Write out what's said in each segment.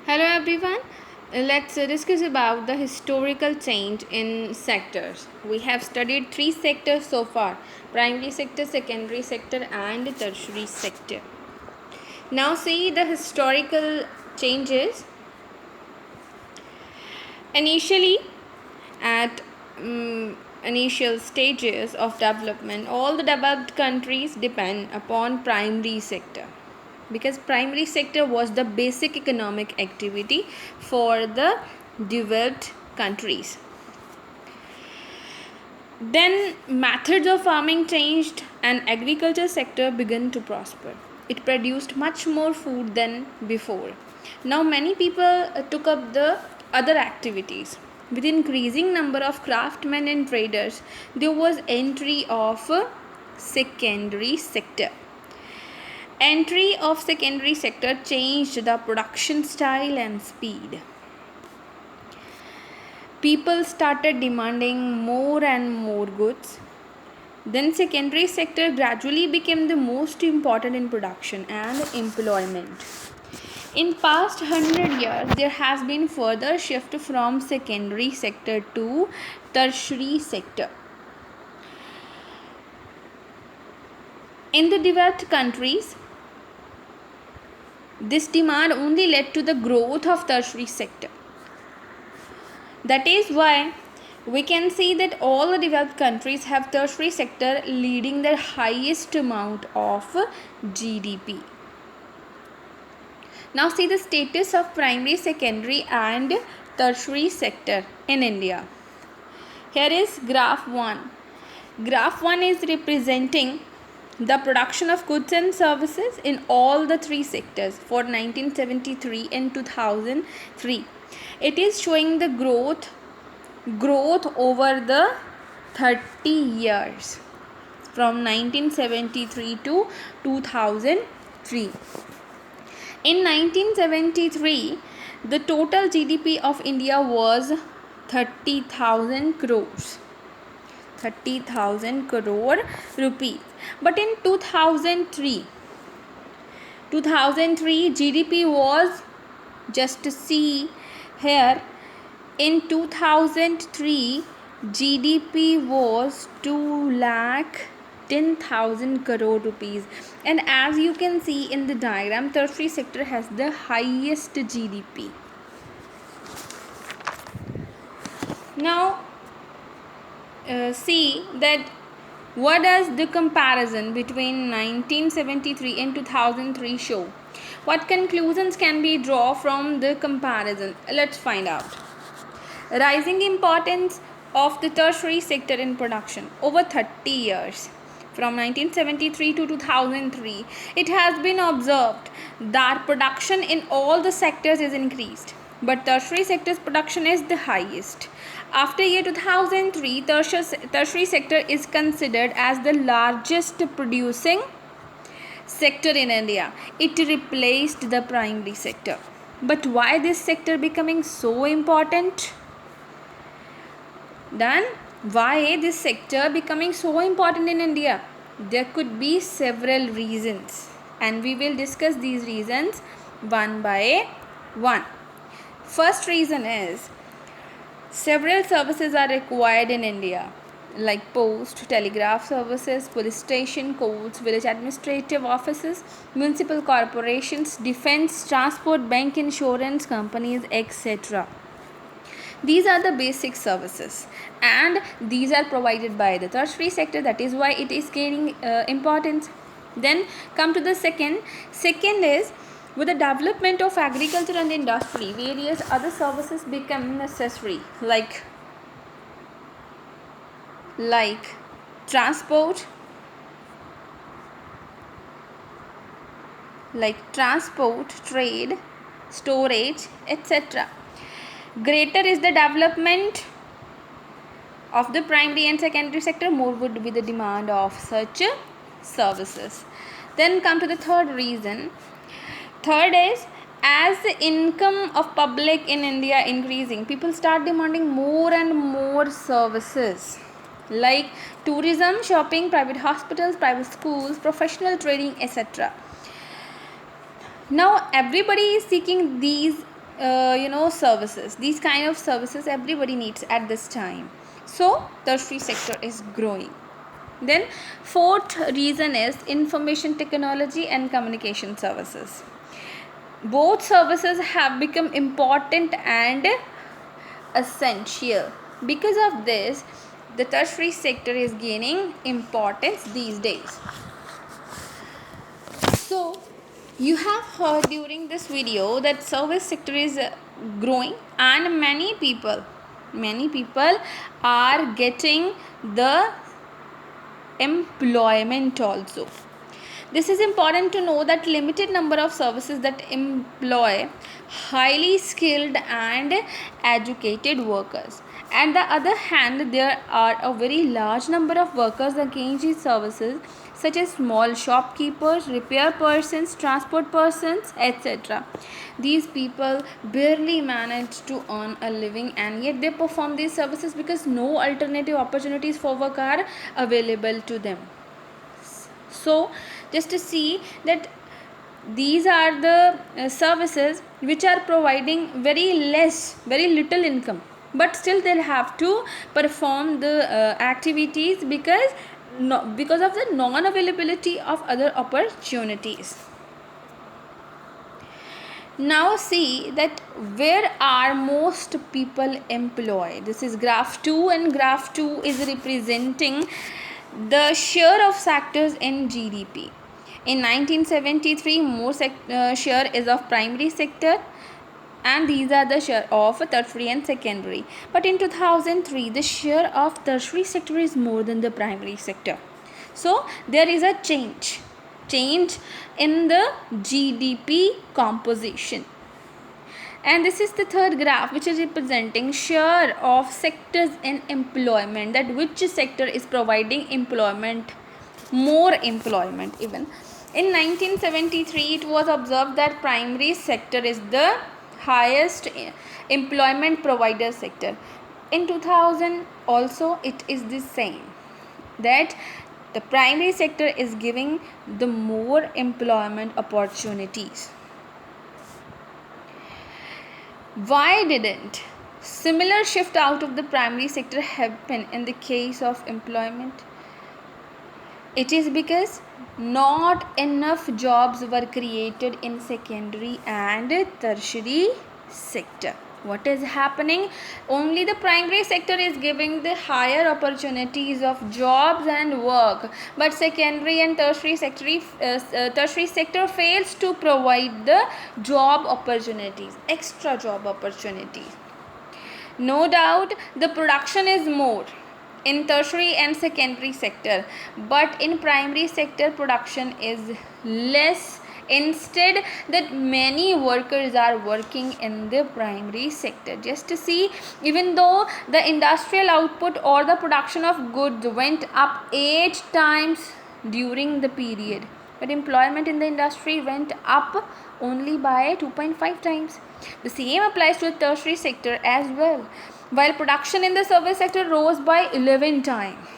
Hello everyone. Let's discuss about the historical change in sectors. We have studied three sectors so far: primary sector, secondary sector, and tertiary sector. Now see the historical changes. Initially, at initial stages of development, all the developed countries depend upon primary sector, because primary sector was the basic economic activity for the developed countries. Then methods of farming changed and agriculture sector began to prosper. It produced much more food than before. Now many people took up the other activities. With increasing number of craftsmen and traders, there was entry of secondary sector. Entry of secondary sector changed the production style and speed. People started demanding more and more goods. Then secondary sector gradually became the most important in production and employment. In past 100 years, there has been further shift from secondary sector to tertiary sector. In the developed countries, this demand only led to the growth of tertiary sector. That is why we can see that all the developed countries have tertiary sector leading their highest amount of GDP. Now see the status of primary, secondary and tertiary sector in India. Here is graph 1. Graph 1 is representing the production of goods and services in all the three sectors for 1973 and 2003. It is showing the growth over the 30 years from 1973 to 2003. In 1973, the total GDP of India was 30,000 crores. 30,000 crore rupees. But in 2003 GDP was, just see here, in 2003 GDP was 2,10,000 crore rupees, and as you can see in the diagram, tertiary sector has the highest GDP. Now see that what does the comparison between 1973 and 2003 show? What conclusions can be drawn from the comparison? Let's find out. Rising importance of the tertiary sector in production over 30 years. From 1973 to 2003, it has been observed that production in all the sectors is increased, but tertiary sector's production is the highest. After year 2003, tertiary sector is considered as the largest producing sector in India. It replaced the primary sector. But why this sector becoming so important? Then why this sector becoming so important in India? There could be several reasons, and we will discuss these reasons one by one. First reason is several services are required in India, like post, telegraph services, police station, courts, village administrative offices, municipal corporations, defense, transport, bank, insurance companies, etc. These are the basic services, and these are provided by the tertiary sector. That is why it is gaining importance. Then come to the second. Second is, with the development of agriculture and industry, various other services become necessary, like transport, trade, storage, etc. Greater is the development of the primary and secondary sector, more would be the demand of such services. Then come to the third reason. Third is, as the income of public in India increasing, people start demanding more and more services like tourism, shopping, private hospitals, private schools, professional training, etc. Now everybody is seeking these services. These kind of services everybody needs at this time. So tertiary sector is growing. Then fourth reason is information technology and communication services. Both services have become important and essential. Because of this, the tertiary sector is gaining importance these days. So you have heard during this video that service sector is growing, and many people are getting the employment also. This is important to know that limited number of services that employ highly skilled and educated workers. On the other hand, there are a very large number of workers engaged in services such as small shopkeepers, repair persons, transport persons, etc. These people barely manage to earn a living, and yet they perform these services because no alternative opportunities for work are available to them. So just to see that these are the services which are providing very little income, but still they'll have to perform the activities because of the non availability of other opportunities. Now see that where are most people employed. This is graph 2, and graph 2 is representing the share of sectors in GDP. In 1973, more share is of primary sector, and these are the share of tertiary and secondary. But in 2003, the share of tertiary sector is more than the primary sector. So there is a change in the GDP composition. And this is the third graph, which is representing share of sectors in employment, that which sector is providing employment, more employment even. In 1973, it was observed that primary sector is the highest employment provider sector. In 2000 also it is the same, that the primary sector is giving the more employment opportunities. Why didn't similar shift out of the primary sector happen in the case of employment? It is because not enough jobs were created in secondary and tertiary sector. What is happening? Only the primary sector is giving the higher opportunities of jobs and work, but secondary and tertiary sector fails to provide the job opportunities, extra job opportunities. No doubt the production is more in tertiary and secondary sector, but in primary sector production is less. Instead, that many workers are working in the primary sector. Just to see, even though the industrial output or the production of goods went up 8 times during the period, but employment in the industry went up only by 2.5 times. The same applies to the tertiary sector as well. While production in the service sector rose by 11 times,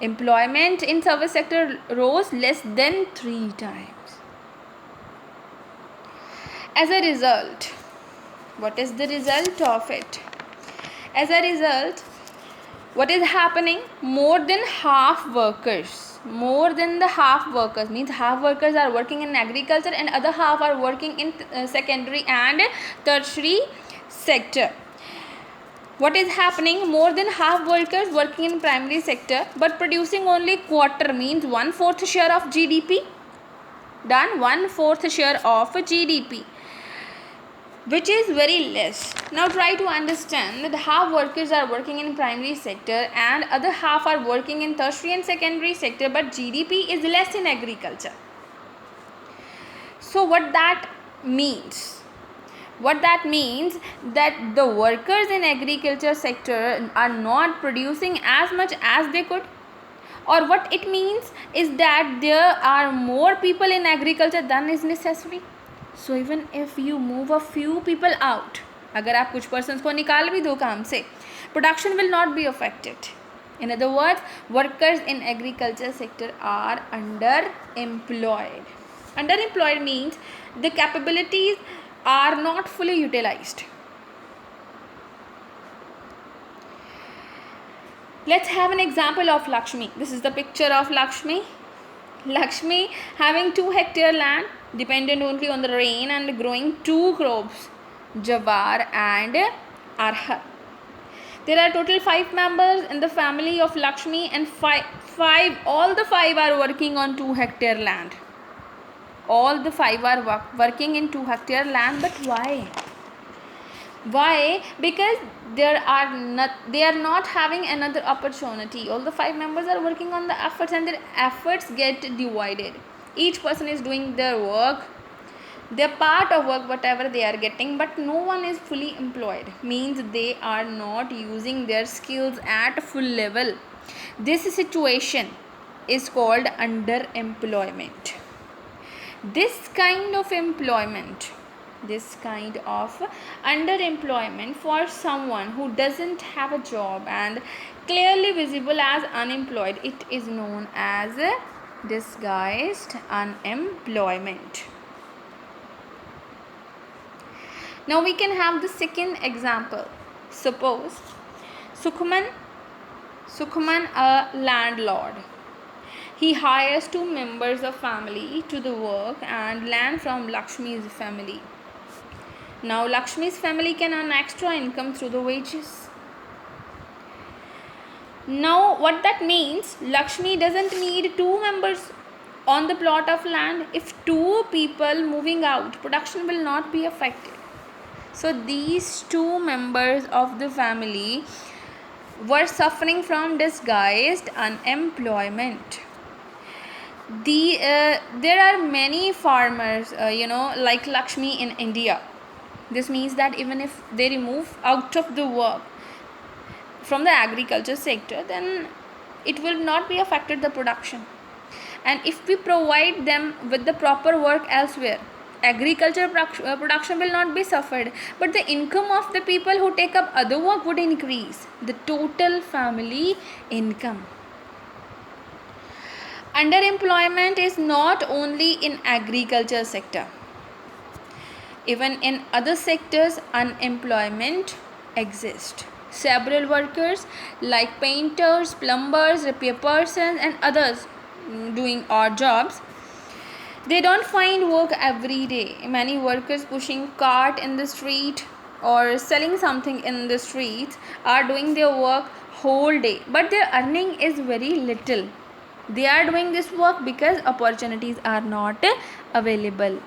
employment in service sector rose less than 3 times. As a result, what is the result of it? As a result, what is happening? More than the half workers means half workers are working in agriculture and other half are working in secondary and tertiary sector. What is happening? More than half workers working in primary sector but producing only quarter, means 1/4 share of GDP. Done, 1/4 share of GDP, which is very less. Now try to understand that half workers are working in primary sector and other half are working in tertiary and secondary sector, but GDP is less in agriculture. So what that means? What that means that the workers in agriculture sector are not producing as much as they could, or what it means is that there are more people in agriculture than is necessary. So even if you move a few people out, अगर आप कुछ persons को निकाल भी दो काम से, production will not be affected. In other words, workers in agriculture sector are underemployed. Underemployed means the capabilities are not fully utilized. Let's have an example of Lakshmi. This is the picture of Lakshmi. Lakshmi having 2 hectare land, dependent only on the rain, and growing 2 crops, jawar and arhar. There are total 5 members in the family of Lakshmi, and all the 5 are working on 2 hectare land. All the 5 are working in 2 hectare land, but why? Why? Because they are not having another opportunity. All the 5 members are working on the efforts, and their efforts get divided. Each person is doing their work, their part of work, whatever they are getting, but no one is fully employed. Means they are not using their skills at full level. This situation is called underemployment. This kind of underemployment for someone who doesn't have a job and clearly visible as unemployed, it is known as disguised unemployment. Now we can have the second example. Suppose Sukhman, a landlord. He hires 2 members of family to the work and land from Lakshmi's family. Now Lakshmi's family can earn extra income through the wages. Now what that means, Lakshmi doesn't need 2 members on the plot of land. If 2 people moving out, production will not be affected. So these 2 members of the family were suffering from disguised unemployment. There are many farmers, like Lakshmi in India. This means that even if they remove out of the work from the agriculture sector, then it will not be affected the production. And if we provide them with the proper work elsewhere, agriculture production will not be suffered, but the income of the people who take up other work would increase, the total family income. Underemployment is not only in agriculture sector. Even in other sectors, unemployment exists. Several workers like painters, plumbers, repair persons and others doing odd jobs, they don't find work every day. Many workers pushing cart in the street or selling something in the streets are doing their work whole day, but their earning is very little. They are doing this work because opportunities are not available.